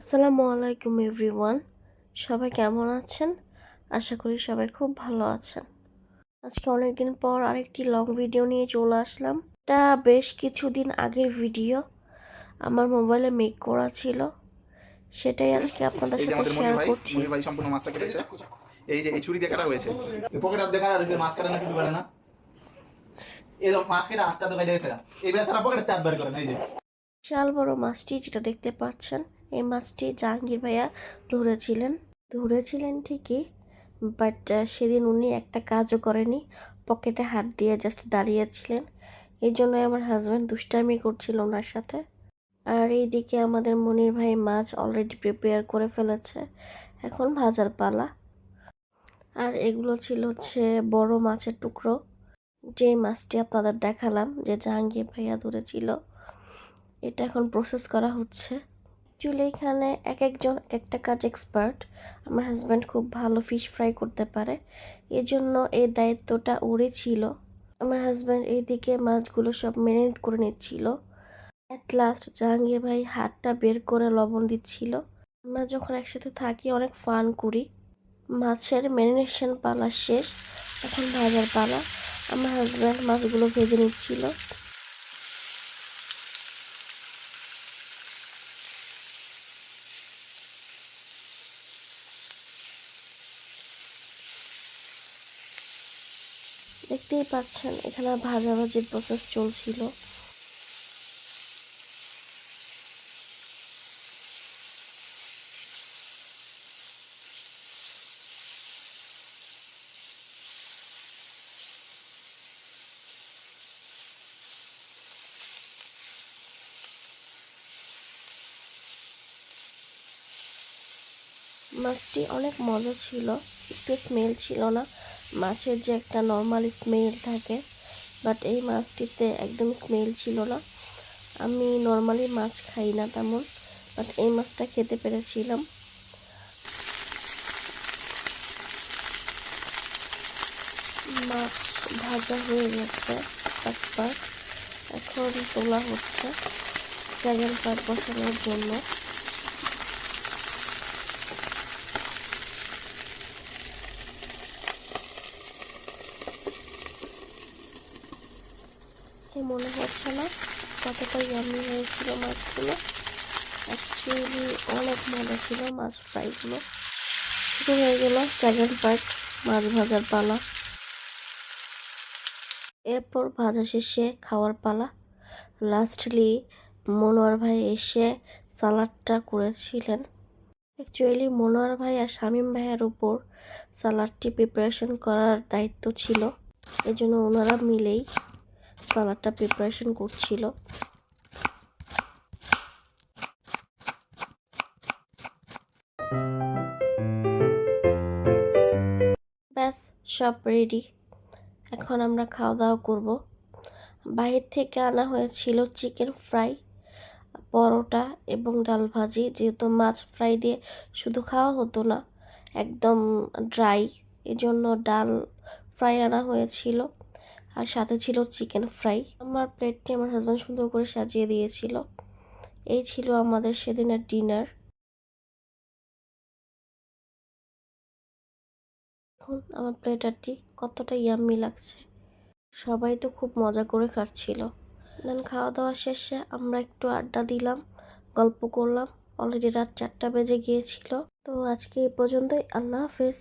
আসসালামু আলাইকুম এভরিওয়ান। সবাই কেমন আছেন? আশা করি সবাই খুব ভালো আছেন। আজকে অনেকদিন পর আরেকটি লং ভিডিও নিয়ে চলে আসলাম। এটা বেশ কিছুদিন আগের ভিডিও, আমার মোবাইলে মেক করা ছিল, সেটাই আজকে আপনাদের সাথে শেয়ার করছি। মনির ভাই সম্পূর্ণ মাছটা কেটেছে। এই যে এই ছুরি দিয়ে কাটা হয়েছে, পকেট হাত দেখা রয়েছে, মাছ কাটা না কিছু করে না। এই মাছ কেটে হাতটা তো কেটে গেছে, এই বেচারা পকেটে চাপ বের করে না। এই যে বিশাল বড় মাছটি যেটা দেখতে পাচ্ছেন, এই মাছটি জাহাঙ্গীর ভাইয়া ধরেছিলেন ঠিকই, বাট সেদিন উনি একটা কাজও করেনি, পকেটে হাত দিয়ে জাস্ট দাঁড়িয়েছিলেন। এই জন্য আমার হাজব্যান্ড দুষ্টামি করছিল ওনার সাথে। আর এইদিকে আমাদের মনির ভাই মাছ অলরেডি প্রিপেয়ার করে ফেলেছে, এখন ভাজার পালা। আর এগুলো ছিল বড় মাছের টুকরো, যে মাছটি আপনাদের দেখালাম যে জাহাঙ্গীর ভাইয়া ধরেছিল, এটা এখন প্রসেস করা হচ্ছে। অ্যাকচুয়ালি এখানে এক একজন এক একটা কাজ এক্সপার্ট। আমার হাজব্যান্ড খুব ভালো ফিশ ফ্রাই করতে পারে, এজন্য এই দায়িত্বটা ওরই ছিল। আমার হাজব্যান্ড এইদিকে মাছগুলো সব ম্যারিনেট করে নিচ্ছিল। অ্যাট লাস্ট জাহাঙ্গীর ভাই হাতটা বের করে লবণ দিচ্ছিল। আমরা যখন একসাথে থাকি অনেক ফান করি। মাছের ম্যারিনেশন পালা শেষ, এখন ভাজার পালা। আমার হাজব্যান্ড মাছগুলো ভেজে নিচ্ছিল। দেখতেই পাচ্ছেন এখানে ভাজাভাজির প্রসেস চলছিল। মাছটি অনেক মজা ছিল, একটু স্মেল ছিল না, মাছের যে একটা নর্মাল স্মেল থাকে, বাট এই মাছটিতে একদম স্মেল ছিল না। আমি নর্মালি মাছ খাই না তেমন, বাট এই মাছটা খেতে পেরেছিলাম। মাছ ভাজা হয়ে গেছে ফার্স্ট পার্ট, এখন তোলা হচ্ছে সেকেন্ড পার্ট বসানোর জন্য। মনে হচ্ছে না কতটা ইয়ামি হয়েছিল মাছগুলো। অ্যাকচুয়ালি অনেক মজা ছিল মাছ ফ্রাইগুলো। শুরু হয়ে গেল সেকেন্ড পার্ট, মাছ ভাজার পালা। এরপর ভাজা শেষে খাওয়ার পালা। লাস্টলি মনোয়ার ভাই এসে সালাডটা করেছিলেন। অ্যাকচুয়ালি মনোয়ার ভাই আর শামীম ভাইয়ের উপর সালাডটি প্রিপারেশন করার দায়িত্ব ছিল, এই জন্য ওনারা মিলেই সালাডটা প্রিপারেশন করছিল। ব্যাস সব রেডি, এখন আমরা খাওয়া দাওয়া করব। বাহির থেকে আনা হয়েছিল চিকেন ফ্রাই, পরোটা এবং ডাল ভাজি। যেহেতু মাছ ফ্রাই দিয়ে শুধু খাওয়া হতো না, একদম ড্রাই, এজন্য ডাল ফ্রাই আনা হয়েছিল, আর সাথে ছিল চিকেন ফ্রাই। আমার প্লেটটি আমার হাজব্যান্ড সুন্দর করে সাজিয়ে দিয়েছিল। এই ছিল আমাদের সেদিনের ডিনার। এখন আমার প্লেটারটি কতটা ইয়াম্মি লাগছে, সবাই তো খুব মজা করে খাচ্ছিল। দেন খাওয়া দাওয়া শেষে আমরা একটু আড্ডা দিলাম, গল্প করলাম। অলরেডি রাত 4টা বেজে গিয়েছিল। তো আজকে এই পর্যন্তই, আল্লাহ হাফেজ।